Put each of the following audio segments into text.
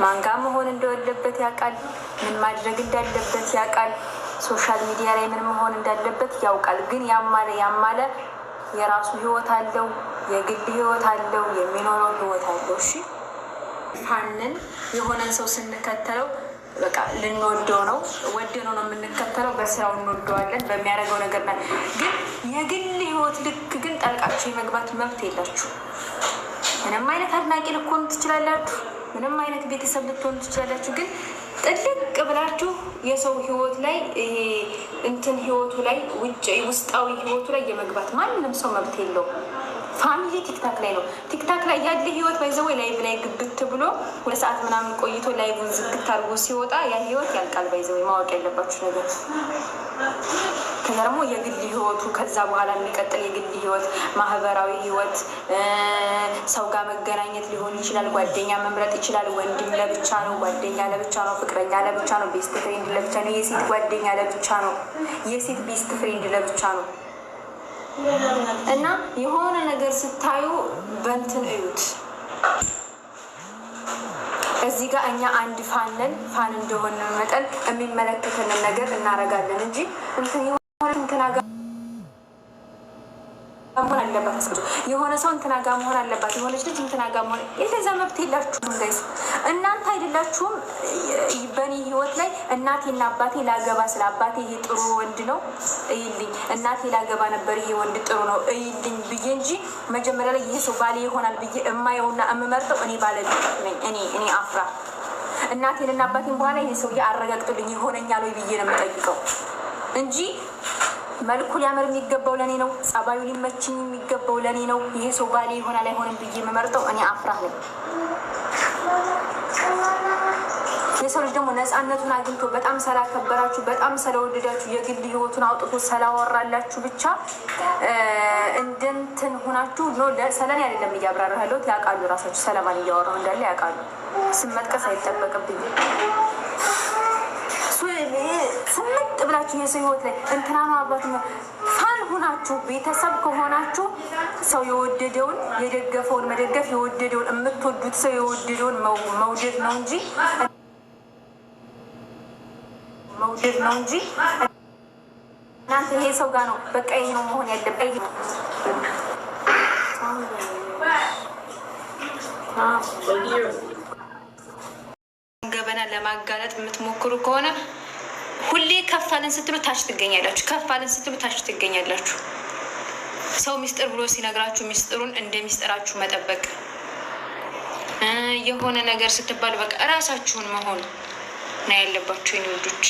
ማንጋ መሆን እንደወለበት ያውቃል። ምን ማድረግ እንዳለበት ያውቃል። ሶሻል ሚዲያ ላይ ምን መሆን እንዳለበት ያውቃል። ግን ያማለ የራሱ ህይወት አለው፣ የግል ህይወት አለው፣ የሚኖረው ህይወት አለው። እሺ ፋንን የሆነን ሰው ስንከተለው በቃ ልንወደው ነው፣ ወደነው ነው የምንከተለው። በስራው እንወደዋለን፣ በሚያደርገው ነገር ላይ ግን የግል ህይወት ልክ ግን ጠልቃችሁ የመግባት መብት የላችሁ። ምንም አይነት አድናቂ ልትሆኑ ትችላላችሁ፣ ምንም አይነት ቤተሰብ ልትሆኑ ትችላላችሁ። ግን ጥልቅ ብላችሁ የሰው ህይወት ላይ እንትን ህይወቱ ላይ ውስጣዊ ህይወቱ ላይ የመግባት ማንም ሰው መብት የለውም። ፋሚሊ ቲክታክ ላይ ነው። ቲክታክ ላይ ያለ ህይወት ባይዘው ላይቭ ላይ ግብት ብሎ 2 ሰዓት ምናምን ቆይቶ ላይቭን ዝግት አድርጎ ሲወጣ ያ ህይወት ያልቃል። ባይዘው ማወቅ ያለባችሁ ነገር ከዛ ደግሞ የግል ህይወቱ ከዛ በኋላ የሚቀጥል የግል ህይወት፣ ማህበራዊ ህይወት፣ ሰው ጋር መገናኘት ሊሆን ይችላል። ጓደኛ መምረጥ ይችላል። ወንድም ለብቻ ነው፣ ጓደኛ ለብቻ ነው፣ ፍቅረኛ ለብቻ ነው፣ ቤስት ፍሬንድ ለብቻ ነው፣ የሴት ጓደኛ ለብቻ ነው፣ የሴት ቤስት ፍሬንድ ለብቻ ነው። እና የሆነ ነገር ስታዩ በእንትን እዩት። እዚህ ጋር እኛ አንድ ፋን እንደሆነ መጠን የሚመለከተንን ነገር እናረጋለን እንጂ እንትና ጋር መሆን አለባት፣ የሆነ ሰው እንትና ጋር መሆን አለባት፣ የሆነች ልጅ እንትና ጋር መሆን እንደዛ መብት የላችሁም ጋይስ። እናንተ አይደላችሁም በእኔ ህይወት ላይ እናቴና አባቴ ላገባ ስለ አባቴ ይሄ ጥሩ ወንድ ነው እይልኝ፣ እናቴ ላገባ ነበር ይሄ ወንድ ጥሩ ነው እይልኝ ብዬ እንጂ መጀመሪያ ላይ ይሄ ሰው ባሌ ይሆናል ብዬ እማየውና የምመርጠው እኔ ባለቤት ነኝ። እኔ አፍራ እናቴንና አባቴን በኋላ ይሄ ሰው አረጋግጡልኝ ይሆነኛል ወይ ብዬ ነው የምጠይቀው እንጂ መልኩ ሊያምር የሚገባው ለኔ ነው፣ ጸባዩ ሊመችኝ የሚገባው ለኔ ነው። ይሄ ሰው ባሌ ይሆናል አይሆንም ብዬ የምመርጠው እኔ አፍራ ነኝ። የሰው ልጅ ደግሞ ነፃነቱን አግኝቶ በጣም ስላከበራችሁ፣ በጣም ስለወደዳችሁ፣ የግል ህይወቱን አውጥቶ ስላወራላችሁ ብቻ እንደንትን ሁናችሁ ሰለኔ አይደለም እያብራራ ያለሁት። ያውቃሉ ራሳችሁ ሰለማን እያወራሁ እንዳለ ያውቃሉ። ስም መጥቀስ አይጠበቅብኝ። ስምጥ ብላችሁ የሰው ህይወት ላይ እንትና ነው አባት ፋን ሁናችሁ ቤተሰብ ከሆናችሁ ሰው የወደደውን የደገፈውን መደገፍ፣ የወደደውን የምትወዱት ሰው የወደደውን መውደድ ነው እንጂ እናንተ ይሄ ሰው ጋር ነው በቃ ይሄ ነው መሆን ያለበት ገበና ለማጋለጥ የምትሞክሩ ከሆነ ሁሌ ከፍ አለን ስትሉ ታች ትገኛላችሁ። ከፍ አለን ስትሉ ታች ትገኛላችሁ። ሰው ሚስጥር ብሎ ሲነግራችሁ ሚስጥሩን እንደ ሚስጥራችሁ መጠበቅ፣ የሆነ ነገር ስትባሉ በቃ እራሳችሁን መሆን ነው ያለባችሁ። የኔ ውዶች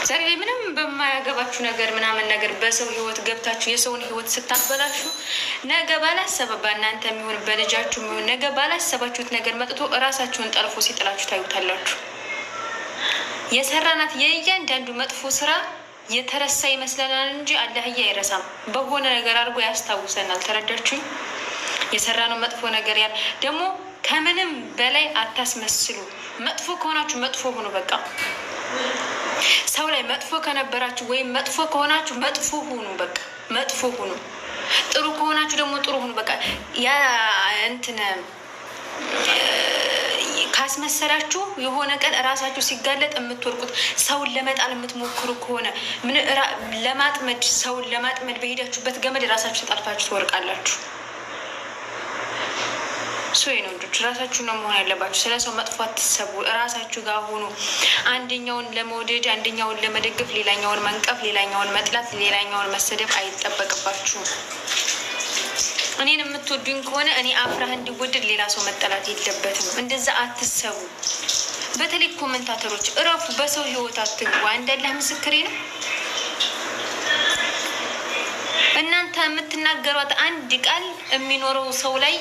ዛሬ ላይ ምንም በማያገባችሁ ነገር ምናምን ነገር በሰው ህይወት ገብታችሁ የሰውን ህይወት ስታበላሹ ነገ ባላሰበባ እናንተ የሚሆን በልጃችሁ የሚሆን ነገ ባላሰባችሁት ነገር መጥቶ እራሳችሁን ጠልፎ ሲጥላችሁ ታዩታላችሁ። የሰራናት የእያንዳንዱ መጥፎ ስራ የተረሳ ይመስለናል እንጂ አላህዬ አይረሳም። በሆነ ነገር አድርጎ ያስታውሰናል። ተረዳችሁኝ? የሰራነው መጥፎ ነገር ያለ ደግሞ ከምንም በላይ አታስመስሉ። መጥፎ ከሆናችሁ መጥፎ ሁኑ። በቃ ሰው ላይ መጥፎ ከነበራችሁ ወይም መጥፎ ከሆናችሁ መጥፎ ሁኑ። በቃ መጥፎ ሁኑ። ጥሩ ከሆናችሁ ደግሞ ጥሩ ሁኑ። በቃ ያ እንትን ካስመሰላችሁ የሆነ ቀን እራሳችሁ ሲጋለጥ የምትወርቁት ሰውን ለመጣል የምትሞክሩ ከሆነ ለማጥመድ ሰውን ለማጥመድ በሄዳችሁበት ገመድ እራሳችሁ ተጣልፋችሁ ትወርቃላችሁ። ሶይ ነው እንጂ ራሳችሁ ነው መሆን ያለባችሁ። ስለ ሰው መጥፎ አትሰቡ። እራሳችሁ ጋር ሆኑ። አንደኛውን ለመውደድ አንደኛውን ለመደገፍ ሌላኛውን መንቀፍ፣ ሌላኛውን መጥላት፣ ሌላኛውን መሰደብ አይጠበቅባችሁም። እኔን የምትወዱኝ ከሆነ እኔ አፍራህ እንዲወደድ ሌላ ሰው መጠላት የለበትም። እንደዛ አትሰቡ። በተለይ ኮመንታተሮች እረፉ። በሰው ህይወት አትግቡ። አንዳላህ ምስክሬ ነው። እናንተ የምትናገሯት አንድ ቃል የሚኖረው ሰው ላይ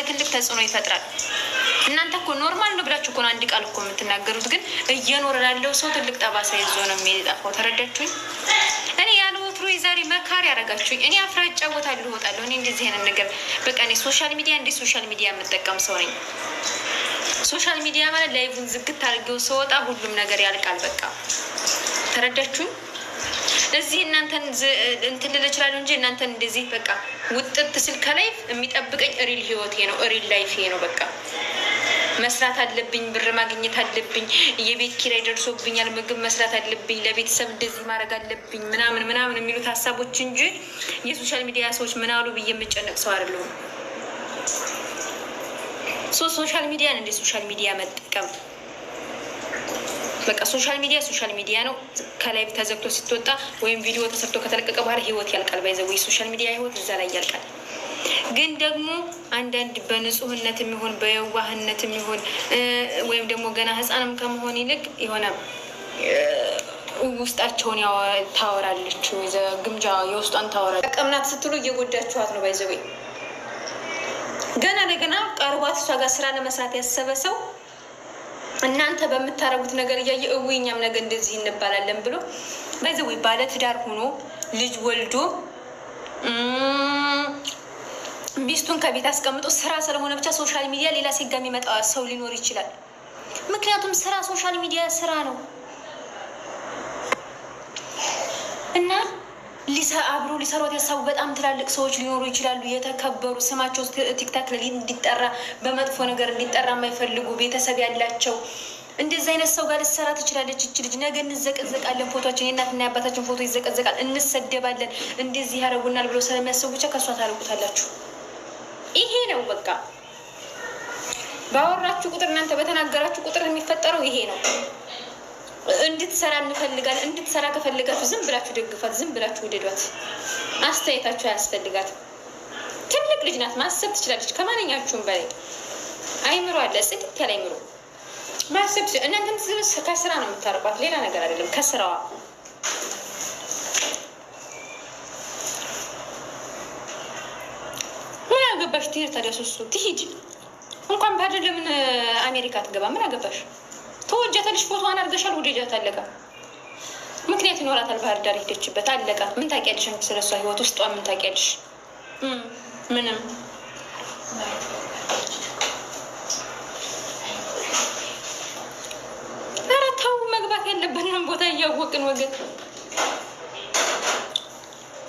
ትልቅ ተጽዕኖ ይፈጥራል። እናንተ እኮ ኖርማል ነው ብላችሁ እኮ አንድ ቃል እኮ የምትናገሩት፣ ግን እየኖረ ላለው ሰው ትልቅ ጠባሳ ይዞ ነው የሚጠፋው። ተረዳችሁኝ? እኔ ያለ ወትሮ የዛሬ መካሪ ያደረጋችሁኝ። እኔ አፍራ እጫወታለሁ፣ እወጣለሁ። እኔ እንደዚህ አይነት ነገር በቃ እኔ ሶሻል ሚዲያ የምጠቀም ሰው ነኝ። ሶሻል ሚዲያ ማለት ላይቭን ዝግት አድርጌው ስወጣ ሁሉም ነገር ያልቃል። በቃ ተረዳችሁኝ? እዚህ እናንተን እንትን ልል እችላለሁ እንጂ እናንተን እንደዚህ በቃ ውጥት ስል ከላይ የሚጠብቀኝ ሪል ህይወቴ ነው፣ ሪል ላይፌ ነው። በቃ መስራት አለብኝ፣ ብር ማግኘት አለብኝ፣ የቤት ኪራይ ደርሶብኛል፣ ምግብ መስራት አለብኝ፣ ለቤተሰብ እንደዚህ ማድረግ አለብኝ ምናምን የሚሉት ሀሳቦች እንጂ የሶሻል ሚዲያ ሰዎች ምን አሉ ብዬ የምጨነቅ ሰው አይደለሁም። ሶሻል ሚዲያን እንደ ሶሻል ሚዲያ መጠቀም በቃ ሶሻል ሚዲያ ነው። ከላይ ተዘግቶ ሲትወጣ ወይም ቪዲዮ ተሰርቶ ከተለቀቀ በኋላ ህይወት ያልቃል። ባይዘው ሶሻል ሚዲያ ህይወት እዛ ላይ ያልቃል። ግን ደግሞ አንዳንድ በንጹህነት የሚሆን በየዋህነት የሚሆን ወይም ደግሞ ገና ህፃንም ከመሆን ይልቅ የሆነ ውስጣቸውን ታወራለች፣ ግምጃ የውስጧን ታወራለች። ቀምናት ስትሉ እየጎዳችኋት ነው። ባይዘው ገና ለገና ቀርቧት እሷ ጋር ስራ ለመስራት ያሰበ ሰው እናንተ በምታረጉት ነገር እያየ እኛም ነገ እንደዚህ እንባላለን ብሎ ባይዘው ባለ ትዳር ሆኖ ልጅ ወልዶ ሚስቱን ከቤት አስቀምጦ ስራ ስለሆነ ብቻ ሶሻል ሚዲያ ሌላ ሴት ጋር የሚመጣ ሰው ሊኖር ይችላል። ምክንያቱም ስራ ሶሻል ሚዲያ ስራ ነው እና አብሮ ሊሰሯት ያሳቡ በጣም ትላልቅ ሰዎች ሊኖሩ ይችላሉ። የተከበሩ ስማቸው ቲክታክ ላይ እንዲጠራ በመጥፎ ነገር እንዲጠራ የማይፈልጉ ቤተሰብ ያላቸው እንደዚህ አይነት ሰው ጋር ልትሰራ ትችላለች። እች ልጅ ነገ እንዘቀዘቃለን፣ ፎቶችን የእናትና የአባታችን ፎቶ ይዘቀዘቃል፣ እንሰደባለን፣ እንደዚህ ያደርጉናል ብሎ ስለሚያስቡ ብቻ ከእሷ ታርቁታላችሁ። ይሄ ነው በቃ። ባወራችሁ ቁጥር እናንተ በተናገራችሁ ቁጥር የሚፈጠረው ይሄ ነው። እንድትሰራ እንፈልጋለን። እንድትሰራ ከፈልጋችሁ ዝም ብላችሁ ደግፋት፣ ዝም ብላችሁ ውደዷት። አስተያየታችሁ አያስፈልጋትም። ትልቅ ልጅ ናት፣ ማሰብ ትችላለች ከማንኛችሁም በላይ አይምሮ አለ። ጽድት ያለ አይምሮ ማሰብ እናንተ ከስራ ነው የምታርቋት፣ ሌላ ነገር አይደለም። ከስራዋ ምን አገባሽ? ትሄድ ታዲያ ሶስቱ ትሂድ እንኳን ባደለ ምን አሜሪካ ትገባ? ምን አገባሽ? ተወጃታለሽ፣ ፎቶዋን አድርገሻል፣ ውደጃት፣ አለቃ። ምክንያት ይኖራታል። ባህር ዳር ሄደችበት፣ አለቃ። ምን ታውቂያለሽ? ስለሷ ህይወት ውስጧ ምን ታውቂያለሽ? ምንም። ኧረ ተው፣ መግባት ያለብንን ቦታ እያወቅን ወገን፣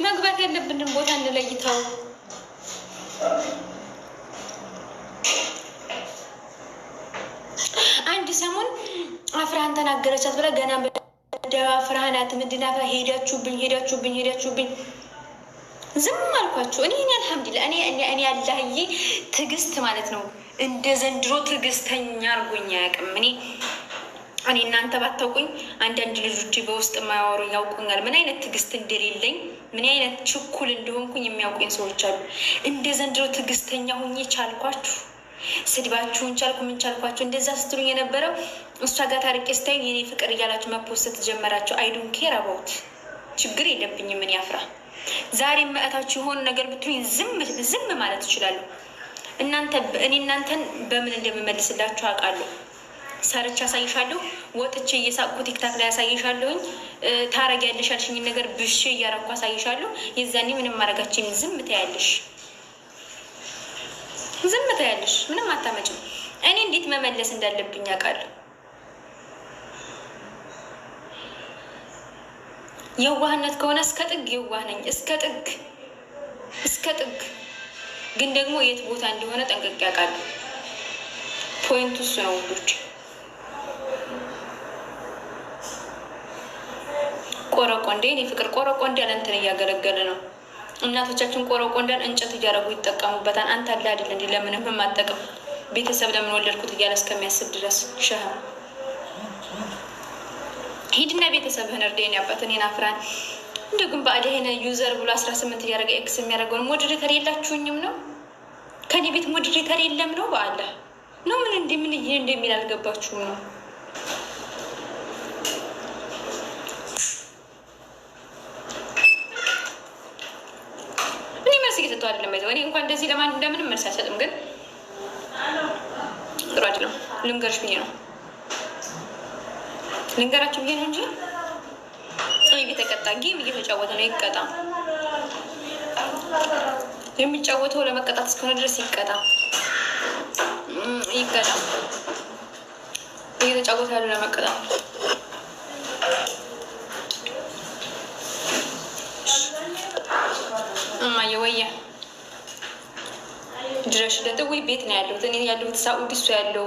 መግባት ያለብንን ቦታ እንለይተው። አንድ ሰሞን አፍራን ተናገረቻት ብላ ገና በአፍራናት ምንድን አፍራ ሄዳችሁብኝ ዝም አልኳቸው። እኔ አልሐምዱሊላህ እኔ አላህዬ ትዕግስት ማለት ነው እንደ ዘንድሮ ትዕግስተኛ አድርጎኝ አያውቅም። እኔ እናንተ ባታውቁኝ አንዳንድ ልጆች በውስጥ የማያወሩ ያውቁኛል፣ ምን አይነት ትዕግስት እንደሌለኝ ምን አይነት ችኩል እንደሆንኩኝ የሚያውቁኝ ሰዎች አሉ። እንደ ዘንድሮ ትዕግስተኛ ሁኜ ቻልኳችሁ። ስድባችሁን ቻልኩ፣ ምን ቻልኳችሁ። እንደዛ ስትሉኝ የነበረው እሷ ጋር ታርቄ ስታይ የኔ ፍቅር እያላችሁ መፖስት ጀመራችሁ። አይዱን ኬር አባውት ችግር የለብኝም። ምን ያፍራ ዛሬ መእታችሁ የሆኑ ነገር ብትሉኝ ዝም ማለት እችላለሁ። እኔ እናንተን በምን እንደምመልስላችሁ አውቃለሁ። ሰርቻ አሳይሻለሁ፣ ወጥቼ እየሳቅኩ ቲክታክ ላይ አሳይሻለሁኝ። ታረጊያለሽ ያልሽኝን ነገር ብሼ እያረኩ አሳይሻለሁ። የዛኔ ምንም ማድረጋችን ዝም ትያለሽ፣ ምንም አታመጭም። እኔ እንዴት መመለስ እንዳለብኝ አውቃለሁ። የዋህነት ከሆነ እስከ ጥግ የዋህ ነኝ፣ እስከ ጥግ። ግን ደግሞ የት ቦታ እንደሆነ ጠንቅቄ አውቃለሁ። ፖይንቱ እሱ ነው ውዶች። ቆረቆንዴ እኔ ፍቅር ቆረቆንዴ ያለ እንትን እያገለገለ ነው። እናቶቻችን ቆረቆንዴን እንጨት እያደረጉ ይጠቀሙበታል። አንተ አለ አይደል እንዲ ለምንም የማጠቅም ቤተሰብ ለምን ወለድኩት እያለ እስከሚያስብ ድረስ ሸህም ሂድና ቤተሰብህን እርዳኝ። ያባትን ናፍራን እንደግን በአዲህን ዩዘር ብሎ 18 እያደረገ ኤክስ የሚያደርገውን ሞዴሬተር የላችሁኝም ነው? ከኔ ቤት ሞዴሬተር የለም ነው? በአላህ ነው ምን እንደሚል አልገባችሁም ነው? እኔ መልስ እየሰጠሁ አይደለም። እኔ እንኳን እንደዚህ ለምንም መልስ አልሰጥም። ግን ጥሩ አይደለም። ልንገርሽ ብዬ ነው ልንገራችሁ ብዬ ነው እንጂ እኔ እየተቀጣ ጌም እየተጫወተ ነው። ይቀጣ። የሚጫወተው ለመቀጣት እስከሆነ ድረስ ይቀጣ። እየተጫወተ ያለው ለመቀጣት። እማዬ ወየ ድረሽለት ወይ ቤት ነው ያለሁት እኔ ያለሁት ሳኡዲ እሱ ያለው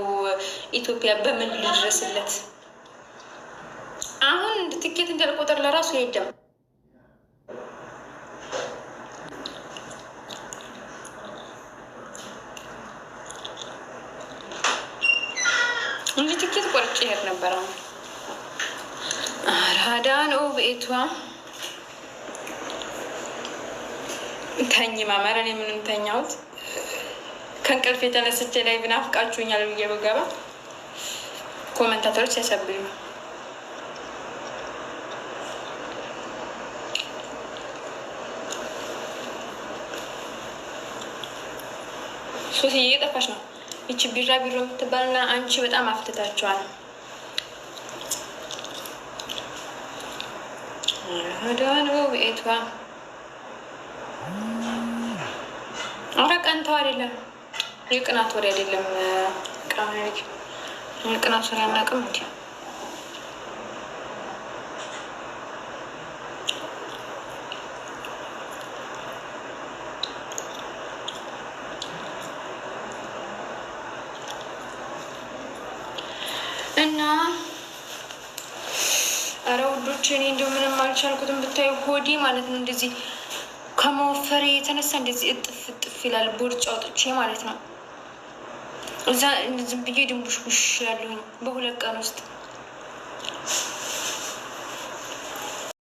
ኢትዮጵያ በምን ልድረስለት አሁን ትኬት እንዳልቆጠር ለራሱ የለም እንጂ ትኬት ቆርጬ ሄድ ነበር አራዳ ነው ቤቷ ተኝ ማማራ እኔ ምንም ተኛሁት ከእንቅልፍ የተነስቼ ላይ ብናፍቃችሁኛል ብዬ በገባ ኮሜንታተሮች ያሰብሉ ሶሲ እየጠፋሽ ነው እቺ ቢራ ቢሮ የምትባልና አንቺ በጣም አፍትታችኋል አዳኑ ቤቷ አረቀንተው አይደለም የቅናት ወሬ አይደለም ቃማሪክ የቅናት ወሬ አናውቅም እንዴ እና አረውዶች እኔ እንደው ምንም አልቻልኩትም ብታይ ሆዲ ማለት ነው እንደዚህ ከመወፈሬ የተነሳ እንደዚህ እጥፍ ይላል ቦርጭ አውጥቼ ማለት ነው እዛ ዝም ብዬ ድንቡሽቡሽ ያለሁኝ በሁለት ቀን ውስጥ